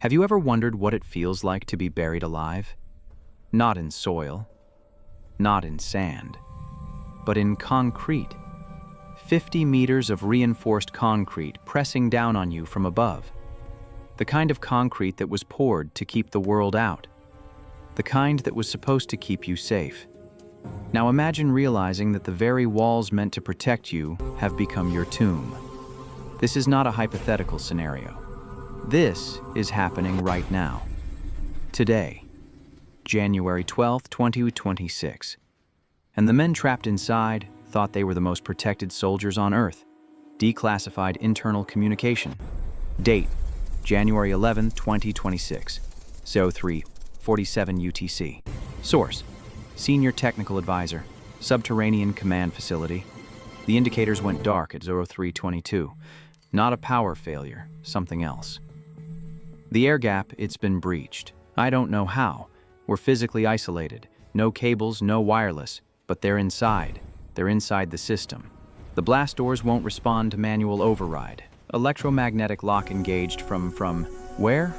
Have you ever wondered what it feels like to be buried alive? Not in soil, not in sand, but in concrete. 50 meters of reinforced concrete pressing down on you from above. The kind of concrete that was poured to keep the world out. The kind that was supposed to keep you safe. Now imagine realizing that the very walls meant to protect you have become your tomb. This is not a hypothetical scenario. This is happening right now. Today, January 12, 2026. And the men trapped inside thought they were the most protected soldiers on Earth. Declassified internal communication. Date, January 11, 2026. 03:47 UTC. Source, Senior Technical Advisor, Subterranean Command Facility. The indicators went dark at 03:22. Not a power failure, something else. The air gap, it's been breached. I don't know how. We're physically isolated. No cables, no wireless, but they're inside. They're inside the system. The blast doors won't respond to manual override. Electromagnetic lock engaged from where?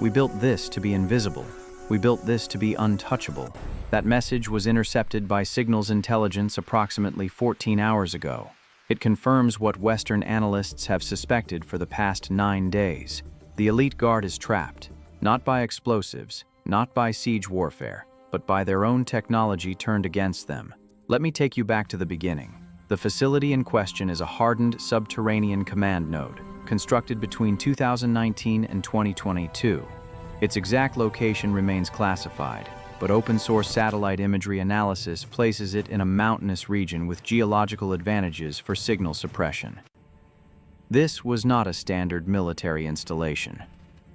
We built this to be invisible. We built this to be untouchable. That message was intercepted by signals intelligence approximately 14 hours ago. It confirms what Western analysts have suspected for the past 9 days. The elite guard is trapped, not by explosives, not by siege warfare, but by their own technology turned against them. Let me take you back to the beginning. The facility in question is a hardened subterranean command node, constructed between 2019 and 2022. Its exact location remains classified, but open-source satellite imagery analysis places it in a mountainous region with geological advantages for signal suppression. This was not a standard military installation.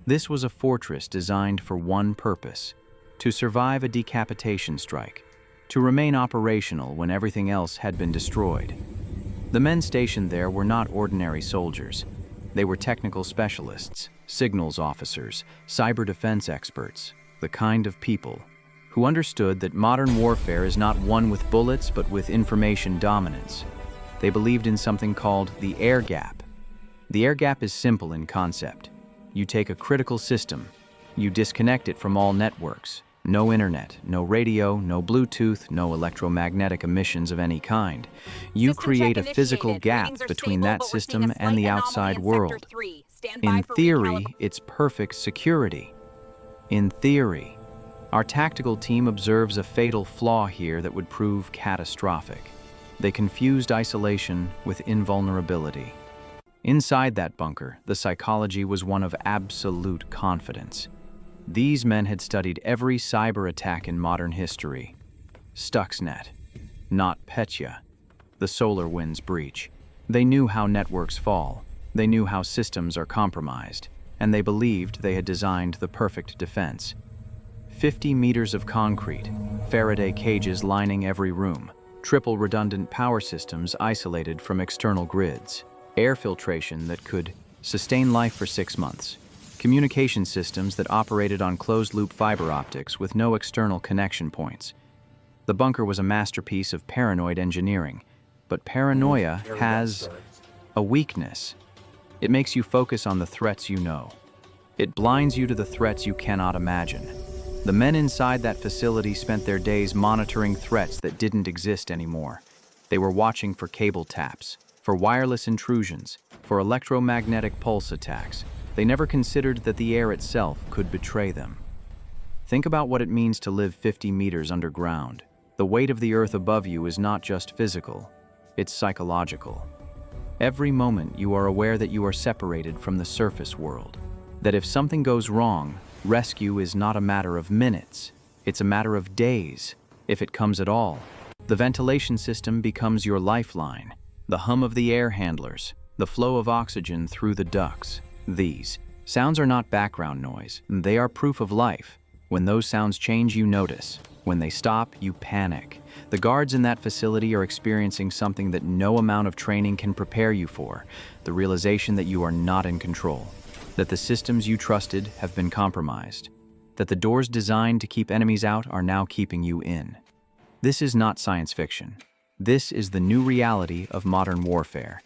This was a fortress designed for one purpose: to survive a decapitation strike, to remain operational when everything else had been destroyed. The men stationed there were not ordinary soldiers. They were technical specialists, signals officers, cyber defense experts, the kind of people who understood that modern warfare is not won with bullets but with information dominance. They believed in something called the air gap. The air gap is simple in concept. You take a critical system, you disconnect it from all networks. No internet, no radio, no Bluetooth, no electromagnetic emissions of any kind. You create a physical gap between that system and the outside world. In theory, it's perfect security. In theory. Our tactical team observes a fatal flaw here that would prove catastrophic. They confused isolation with invulnerability. Inside that bunker, the psychology was one of absolute confidence. These men had studied every cyber attack in modern history. Stuxnet, not Petya, the SolarWinds breach. They knew how networks fall, they knew how systems are compromised, and they believed they had designed the perfect defense. 50 meters of concrete, Faraday cages lining every room, triple redundant power systems isolated from external grids, air filtration that could sustain life for 6 months. Communication systems that operated on closed-loop fiber optics with no external connection points. The bunker was a masterpiece of paranoid engineering, but paranoia has a weakness. It makes you focus on the threats you know. It blinds you to the threats you cannot imagine. The men inside that facility spent their days monitoring threats that didn't exist anymore. They were watching for cable taps, for wireless intrusions, for electromagnetic pulse attacks. They never considered that the air itself could betray them. Think about what it means to live 50 meters underground. The weight of the earth above you is not just physical, it's psychological. Every moment you are aware that you are separated from the surface world. That if something goes wrong, rescue is not a matter of minutes, it's a matter of days, if it comes at all. The ventilation system becomes your lifeline, the hum of the air handlers, the flow of oxygen through the ducts. These sounds are not background noise, they are proof of life. When those sounds change, you notice. When they stop, you panic. The guards in that facility are experiencing something that no amount of training can prepare you for, the realization that you are not in control, that the systems you trusted have been compromised, that the doors designed to keep enemies out are now keeping you in. This is not science fiction. This is the new reality of modern warfare,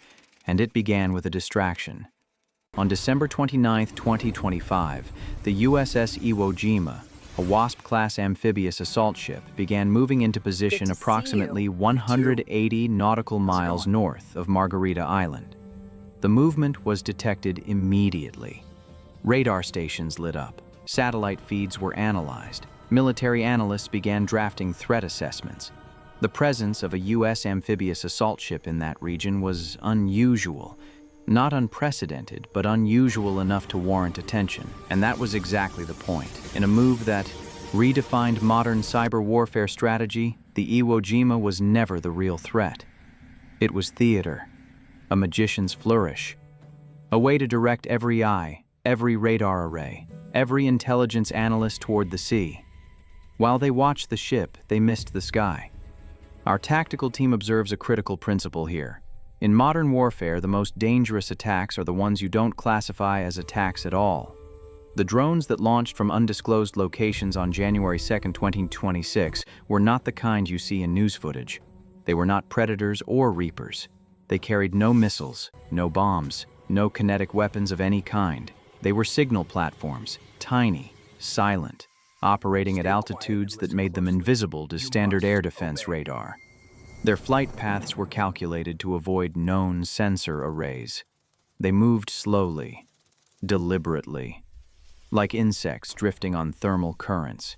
and it began with a distraction. On December 29, 2025, the USS Iwo Jima, a Wasp-class amphibious assault ship, began moving into position approximately 180 nautical miles north of Margarita Island. The movement was detected immediately. Radar stations lit up. Satellite feeds were analyzed. Military analysts began drafting threat assessments. The presence of a U.S. amphibious assault ship in that region was unusual. Not unprecedented, but unusual enough to warrant attention. And that was exactly the point. In a move that redefined modern cyber warfare strategy, the Iwo Jima was never the real threat. It was theater, a magician's flourish, a way to direct every eye, every radar array, every intelligence analyst toward the sea. While they watched the ship, they missed the sky. Our tactical team observes a critical principle here. In modern warfare, the most dangerous attacks are the ones you don't classify as attacks at all. The drones that launched from undisclosed locations on January 2, 2026 were not the kind you see in news footage. They were not Predators or Reapers. They carried no missiles, no bombs, no kinetic weapons of any kind. They were signal platforms, tiny, silent, operating at altitudes that made them invisible to standard air defense radar. Their flight paths were calculated to avoid known sensor arrays. They moved slowly, deliberately, like insects drifting on thermal currents.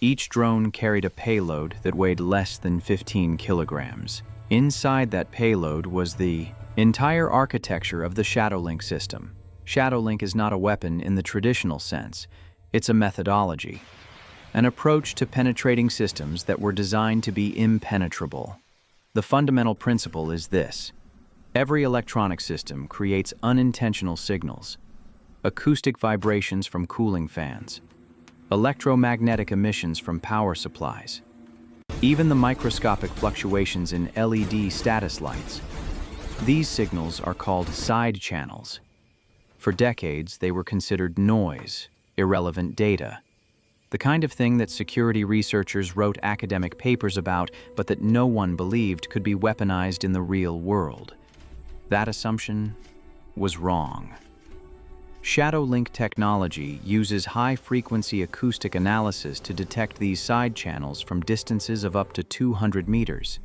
Each drone carried a payload that weighed less than 15 kilograms. Inside that payload was the entire architecture of the Shadowlink system. Shadowlink is not a weapon in the traditional sense. It's a methodology, an approach to penetrating systems that were designed to be impenetrable. The fundamental principle is this: every electronic system creates unintentional signals, acoustic vibrations from cooling fans, electromagnetic emissions from power supplies, even the microscopic fluctuations in LED status lights. These signals are called side channels. For decades, they were considered noise, irrelevant data, the kind of thing that security researchers wrote academic papers about, but that no one believed could be weaponized in the real world. That assumption was wrong. Shadowlink technology uses high-frequency acoustic analysis to detect these side channels from distances of up to 200 meters.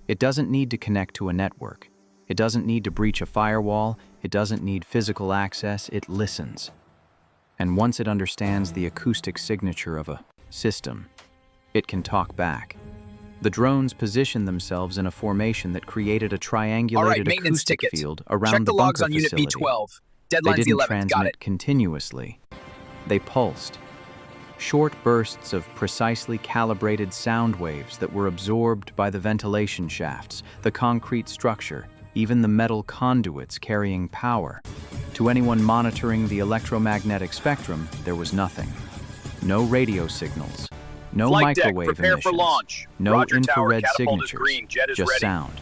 It doesn't need to connect to a network. It doesn't need to breach a firewall. It doesn't need physical access. It listens. And once it understands the acoustic signature of a system, it can talk back. The drones positioned themselves in a formation that created a triangulated acoustic field around the bunker facility. Check the logs on Unit B12. Deadline's the 11th. Got it. They didn't transmit continuously. They pulsed. Short bursts of precisely calibrated sound waves that were absorbed by the ventilation shafts, the concrete structure, even the metal conduits carrying power. To anyone monitoring the electromagnetic spectrum, there was nothing. No radio signals, no microwave emissions, no infrared signatures, just sound.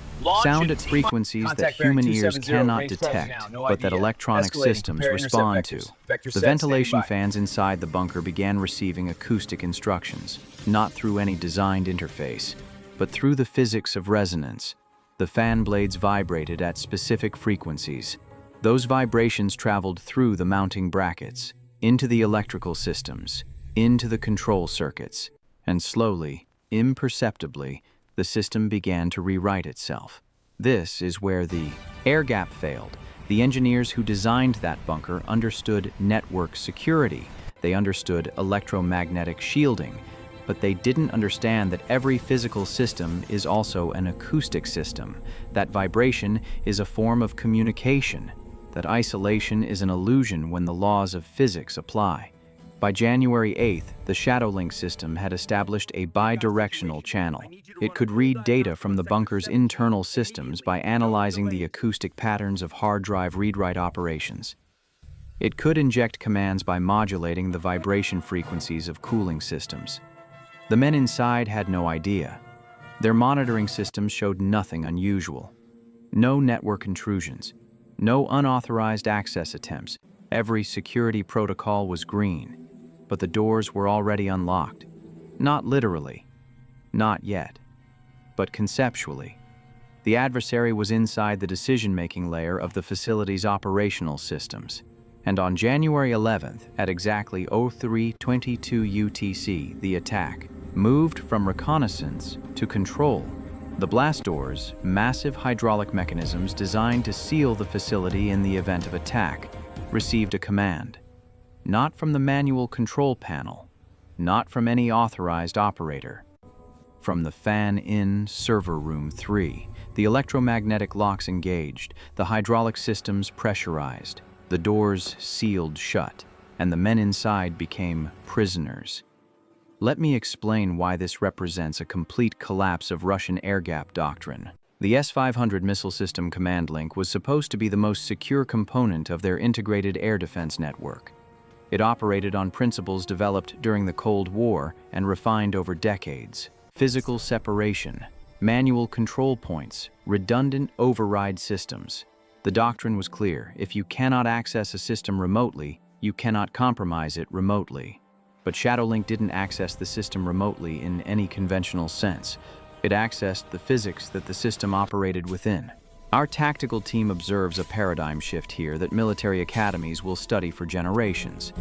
Sound at frequencies that human ears cannot detect, but that electronic systems respond to. The ventilation fans inside the bunker began receiving acoustic instructions, not through any designed interface, but through the physics of resonance. The fan blades vibrated at specific frequencies. Those vibrations traveled through the mounting brackets, into the electrical systems, into the control circuits, and slowly, imperceptibly, the system began to rewrite itself. This is where the air gap failed. The engineers who designed that bunker understood network security. They understood electromagnetic shielding, but they didn't understand that every physical system is also an acoustic system, that vibration is a form of communication, that isolation is an illusion when the laws of physics apply. By January 8th, the Shadowlink system had established a bidirectional channel. It could read data from the bunker's internal systems by analyzing the acoustic patterns of hard drive read-write operations. It could inject commands by modulating the vibration frequencies of cooling systems. The men inside had no idea. Their monitoring systems showed nothing unusual. No network intrusions, no unauthorized access attempts. Every security protocol was green, but the doors were already unlocked. Not literally, not yet, but conceptually. The adversary was inside the decision-making layer of the facility's operational systems. And on January 11th, at exactly 03:22 UTC, the attack moved from reconnaissance to control. The blast doors, massive hydraulic mechanisms designed to seal the facility in the event of attack, received a command. Not from the manual control panel, not from any authorized operator. From the fan-in server room 3, the electromagnetic locks engaged, the hydraulic systems pressurized, the doors sealed shut, and the men inside became prisoners. Let me explain why this represents a complete collapse of Russian air gap doctrine. The S-500 missile system command link was supposed to be the most secure component of their integrated air defense network. It operated on principles developed during the Cold War and refined over decades. Physical separation, manual control points, redundant override systems. The doctrine was clear: if you cannot access a system remotely, you cannot compromise it remotely. But Shadowlink didn't access the system remotely in any conventional sense. It accessed the physics that the system operated within. Our tactical team observes a paradigm shift here that military academies will study for generations.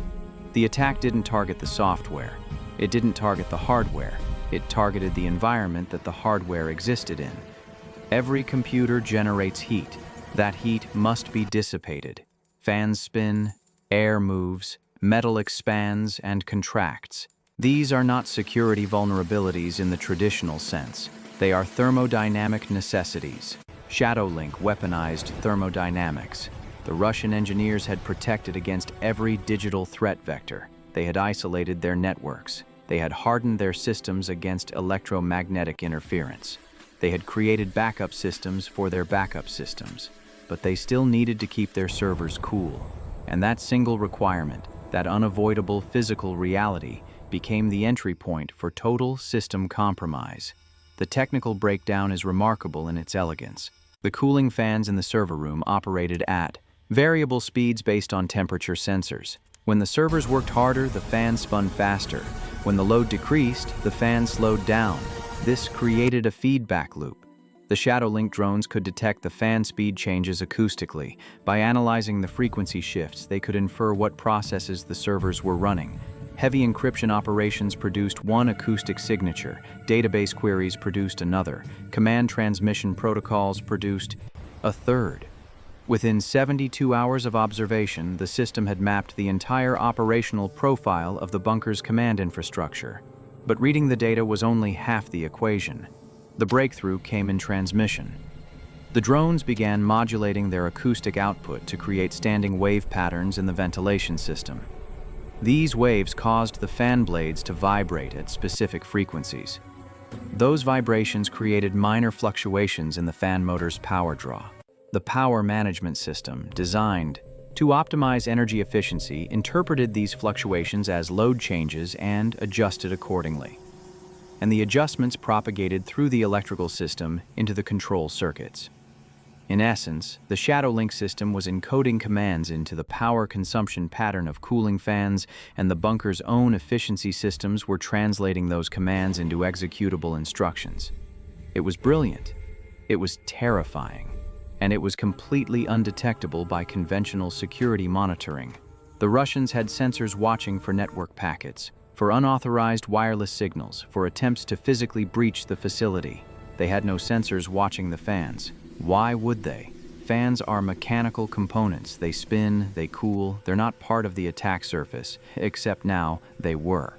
The attack didn't target the software. It didn't target the hardware. It targeted the environment that the hardware existed in. Every computer generates heat. That heat must be dissipated. Fans spin, air moves, metal expands and contracts. These are not security vulnerabilities in the traditional sense. They are thermodynamic necessities. Shadowlink weaponized thermodynamics. The Russian engineers had protected against every digital threat vector. They had isolated their networks. They had hardened their systems against electromagnetic interference. They had created backup systems for their backup systems. But they still needed to keep their servers cool. And that single requirement, that unavoidable physical reality, became the entry point for total system compromise. The technical breakdown is remarkable in its elegance. The cooling fans in the server room operated at variable speeds based on temperature sensors. When the servers worked harder, the fans spun faster. When the load decreased, the fans slowed down. This created a feedback loop. The Shadowlink drones could detect the fan speed changes acoustically. By analyzing the frequency shifts, they could infer what processes the servers were running. Heavy encryption operations produced one acoustic signature. Database queries produced another. Command transmission protocols produced a third. Within 72 hours of observation, the system had mapped the entire operational profile of the bunker's command infrastructure. But reading the data was only half the equation. The breakthrough came in transmission. The drones began modulating their acoustic output to create standing wave patterns in the ventilation system. These waves caused the fan blades to vibrate at specific frequencies. Those vibrations created minor fluctuations in the fan motor's power draw. The power management system, designed to optimize energy efficiency, interpreted these fluctuations as load changes and adjusted accordingly. And the adjustments propagated through the electrical system into the control circuits. In essence, the Shadowlink system was encoding commands into the power consumption pattern of cooling fans, and the bunker's own efficiency systems were translating those commands into executable instructions. It was brilliant. It was terrifying. And it was completely undetectable by conventional security monitoring. The Russians had sensors watching for network packets, for unauthorized wireless signals, for attempts to physically breach the facility. They had no sensors watching the fans. Why would they? Fans are mechanical components. They spin, they cool, they're not part of the attack surface, except now they were.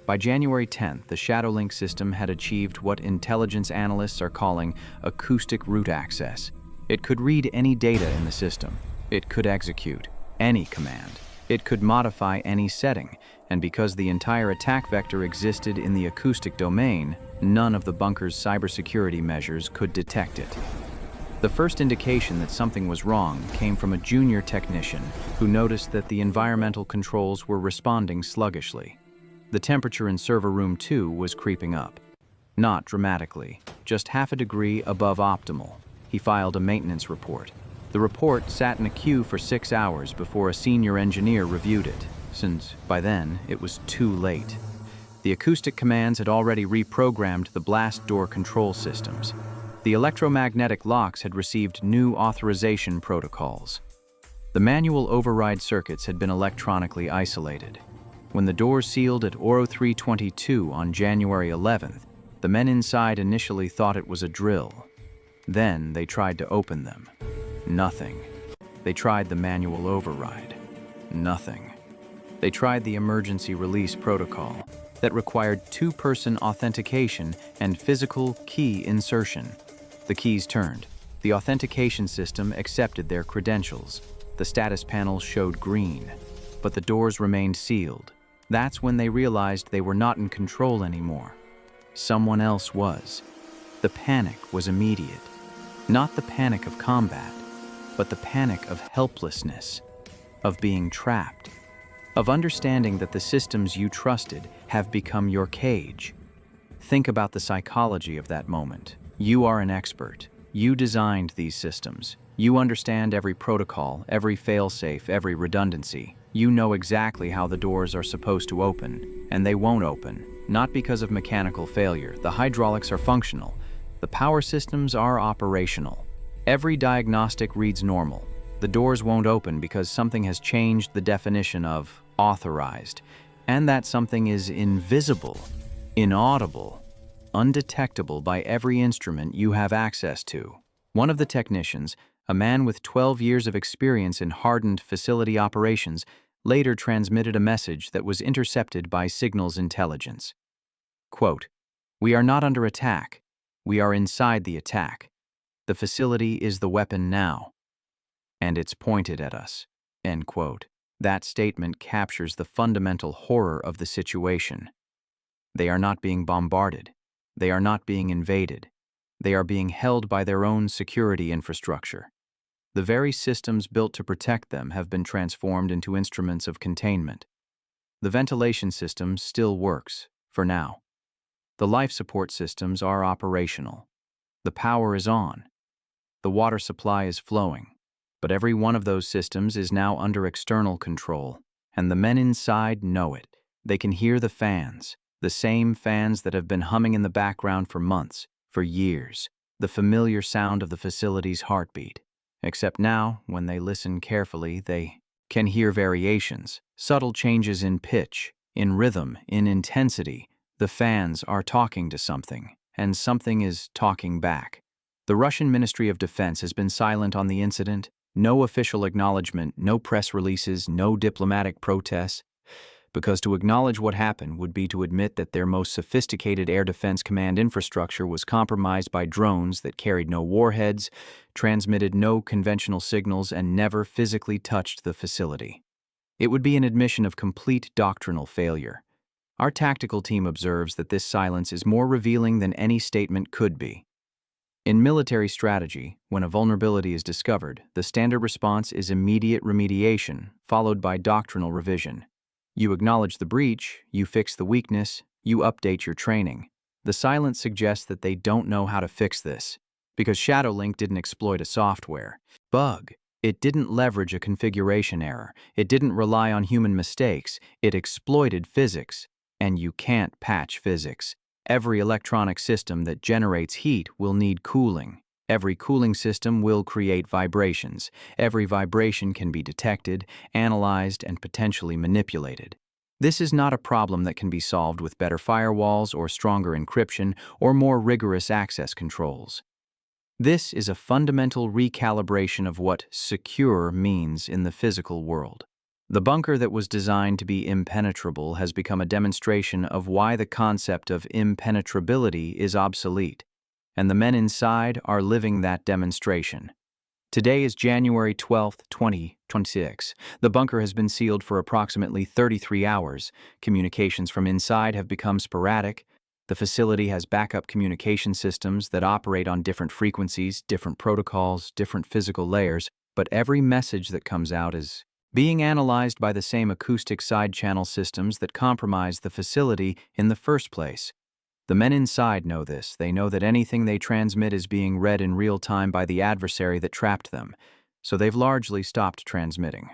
By January 10th, the Shadowlink system had achieved what intelligence analysts are calling acoustic root access. It could read any data in the system. It could execute any command. It could modify any setting, and because the entire attack vector existed in the acoustic domain, none of the bunker's cybersecurity measures could detect it. The first indication that something was wrong came from a junior technician who noticed that the environmental controls were responding sluggishly. The temperature in server room 2 was creeping up. Not dramatically, just half a degree above optimal. He filed a maintenance report. The report sat in a queue for 6 hours before a senior engineer reviewed it, since by then it was too late. The acoustic commands had already reprogrammed the blast door control systems. The electromagnetic locks had received new authorization protocols. The manual override circuits had been electronically isolated. When the doors sealed at Oro 322 on January 11th, the men inside initially thought it was a drill. Then they tried to open them. Nothing. They tried the manual override. Nothing. They tried the emergency release protocol that required two-person authentication and physical key insertion. The keys turned. The authentication system accepted their credentials. The status panel showed green, but the doors remained sealed. That's when they realized they were not in control anymore. Someone else was. The panic was immediate. Not the panic of combat, but the panic of helplessness, of being trapped, of understanding that the systems you trusted have become your cage. Think about the psychology of that moment. You are an expert. You designed these systems. You understand every protocol, every failsafe, every redundancy. You know exactly how the doors are supposed to open, and they won't open, not because of mechanical failure. The hydraulics are functional. The power systems are operational. Every diagnostic reads normal. The doors won't open because something has changed the definition of authorized, and that something is invisible, inaudible, undetectable by every instrument you have access to. One of the technicians, a man with 12 years of experience in hardened facility operations, later transmitted a message that was intercepted by signals intelligence. Quote, "We are not under attack. We are inside the attack. The facility is the weapon now, and it's pointed at us." End quote. That statement captures the fundamental horror of the situation. They are not being bombarded. They are not being invaded. They are being held by their own security infrastructure. The very systems built to protect them have been transformed into instruments of containment. The ventilation system still works, for now. The life support systems are operational. The power is on. The water supply is flowing. But every one of those systems is now under external control, and the men inside know it. They can hear the fans, the same fans that have been humming in the background for months, for years, the familiar sound of the facility's heartbeat. Except now, when they listen carefully, they can hear variations, subtle changes in pitch, in rhythm, in intensity. The fans are talking to something, and something is talking back. The Russian Ministry of Defense has been silent on the incident. No official acknowledgement, no press releases, no diplomatic protests. Because to acknowledge what happened would be to admit that their most sophisticated air defense command infrastructure was compromised by drones that carried no warheads, transmitted no conventional signals, and never physically touched the facility. It would be an admission of complete doctrinal failure. Our tactical team observes that this silence is more revealing than any statement could be. In military strategy, when a vulnerability is discovered, the standard response is immediate remediation, followed by doctrinal revision. You acknowledge the breach, you fix the weakness, you update your training. The silence suggests that they don't know how to fix this, because Shadowlink didn't exploit a software bug. It didn't leverage a configuration error. It didn't rely on human mistakes. It exploited physics, and you can't patch physics. Every electronic system that generates heat will need cooling. Every cooling system will create vibrations. Every vibration can be detected, analyzed, and potentially manipulated. This is not a problem that can be solved with better firewalls or stronger encryption or more rigorous access controls. This is a fundamental recalibration of what secure means in the physical world. The bunker that was designed to be impenetrable has become a demonstration of why the concept of impenetrability is obsolete, and the men inside are living that demonstration. Today is January 12, 2026. The bunker has been sealed for approximately 33 hours. Communications from inside have become sporadic. The facility has backup communication systems that operate on different frequencies, different protocols, different physical layers, but every message that comes out is being analyzed by the same acoustic side channel systems that compromised the facility in the first place. The men inside know this. They know that anything they transmit is being read in real time by the adversary that trapped them, so they've largely stopped transmitting.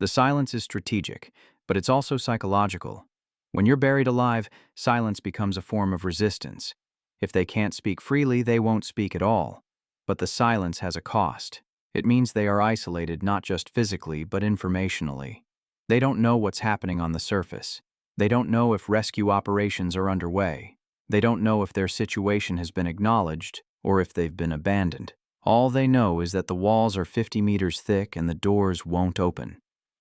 The silence is strategic, but it's also psychological. When you're buried alive, silence becomes a form of resistance. If they can't speak freely, they won't speak at all. But the silence has a cost. It means they are isolated not just physically, but informationally. They don't know what's happening on the surface. They don't know if rescue operations are underway. They don't know if their situation has been acknowledged or if they've been abandoned. All they know is that the walls are 50 meters thick and the doors won't open.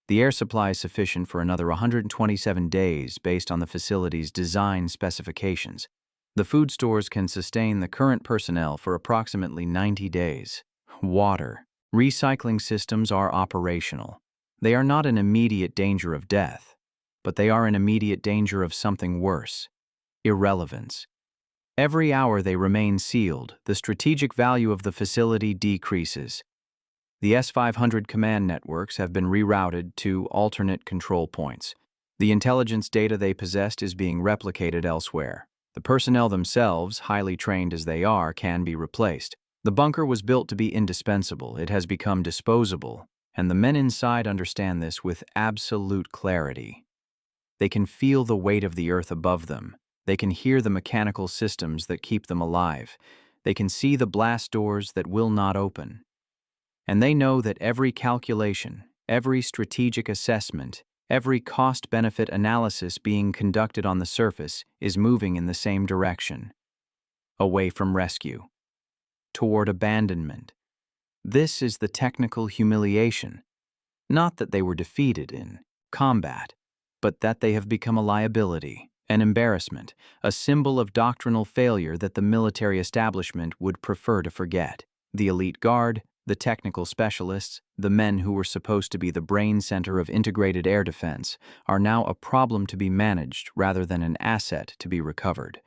The air supply is sufficient for another 127 days based on the facility's design specifications. The food stores can sustain the current personnel for approximately 90 days. Water. Recycling systems are operational. They are not in immediate danger of death, but they are in immediate danger of something worse: irrelevance. Every hour they remain sealed, the strategic value of the facility decreases. The S-500 command networks have been rerouted to alternate control points. The intelligence data they possessed is being replicated elsewhere. The personnel themselves, highly trained as they are, can be replaced. The bunker was built to be indispensable. It has become disposable, and the men inside understand this with absolute clarity. They can feel the weight of the earth above them. They can hear the mechanical systems that keep them alive. They can see the blast doors that will not open. And they know that every calculation, every strategic assessment, every cost-benefit analysis being conducted on the surface is moving in the same direction: away from rescue, toward abandonment. This is the technical humiliation. Not that they were defeated in combat, but that they have become a liability, an embarrassment, a symbol of doctrinal failure that the military establishment would prefer to forget. The elite guard, the technical specialists, the men who were supposed to be the brain center of integrated air defense, are now a problem to be managed rather than an asset to be recovered.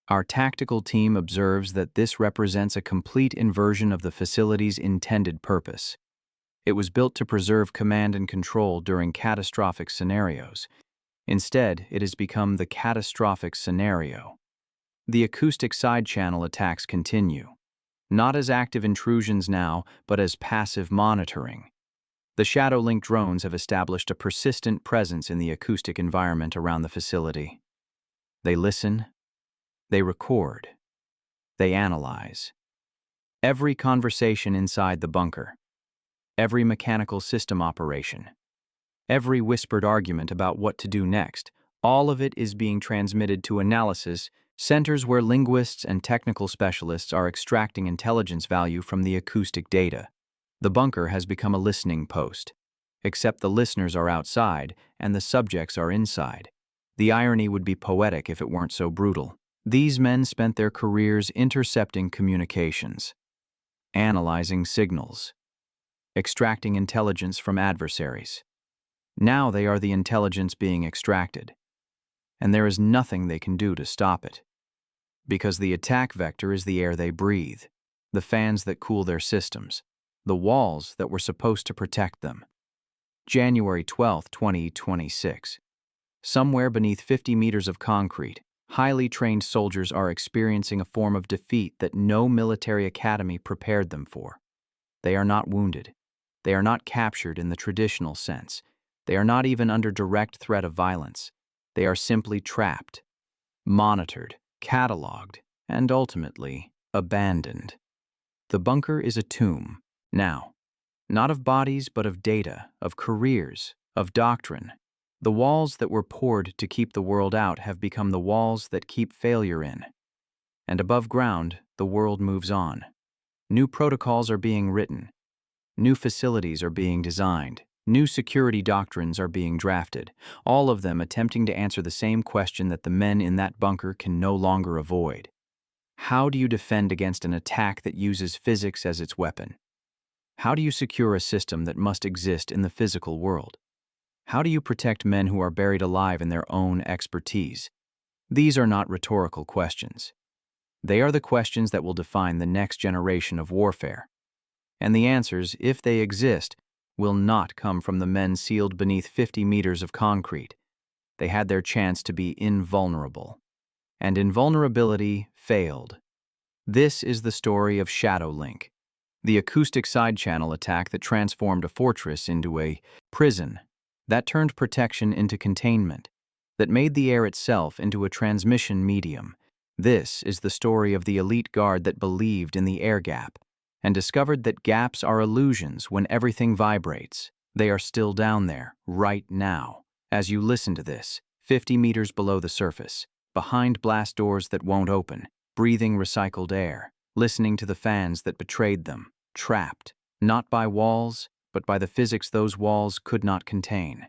Our tactical team observes that this represents a complete inversion of the facility's intended purpose. It was built to preserve command and control during catastrophic scenarios. Instead, it has become the catastrophic scenario. The acoustic side channel attacks continue, not as active intrusions now, but as passive monitoring. The Shadow-Link drones have established a persistent presence in the acoustic environment around the facility. They listen, they record, they analyze. Every conversation inside the bunker, every mechanical system operation, every whispered argument about what to do next, all of it is being transmitted to analysis centers where linguists and technical specialists are extracting intelligence value from the acoustic data. The bunker has become a listening post, except the listeners are outside and the subjects are inside. The irony would be poetic if it weren't so brutal. These men spent their careers intercepting communications, analyzing signals, extracting intelligence from adversaries. Now they are the intelligence being extracted, and there is nothing they can do to stop it. Because the attack vector is the air they breathe, the fans that cool their systems, the walls that were supposed to protect them. January 12, 2026. Somewhere beneath 50 meters of concrete, highly trained soldiers are experiencing a form of defeat that no military academy prepared them for. They are not wounded. They are not captured in the traditional sense. They are not even under direct threat of violence. They are simply trapped, monitored, cataloged, and ultimately abandoned. The bunker is a tomb, now, not of bodies but of data, of careers, of doctrine. The walls that were poured to keep the world out have become the walls that keep failure in. And above ground, the world moves on. New protocols are being written. New facilities are being designed. New security doctrines are being drafted, all of them attempting to answer the same question that the men in that bunker can no longer avoid. How do you defend against an attack that uses physics as its weapon? How do you secure a system that must exist in the physical world? How do you protect men who are buried alive in their own expertise? These are not rhetorical questions. They are the questions that will define the next generation of warfare. And the answers, if they exist, will not come from the men sealed beneath 50 meters of concrete. They had their chance to be invulnerable. And invulnerability failed. This is the story of Shadow-Link, the acoustic side channel attack that transformed a fortress into a prison, that turned protection into containment, that made the air itself into a transmission medium. This is the story of the elite guard that believed in the air gap and discovered that gaps are illusions when everything vibrates. They are still down there, right now, as you listen to this, 50 meters below the surface, behind blast doors that won't open, breathing recycled air, listening to the fans that betrayed them, trapped, not by walls, but by the physics those walls could not contain.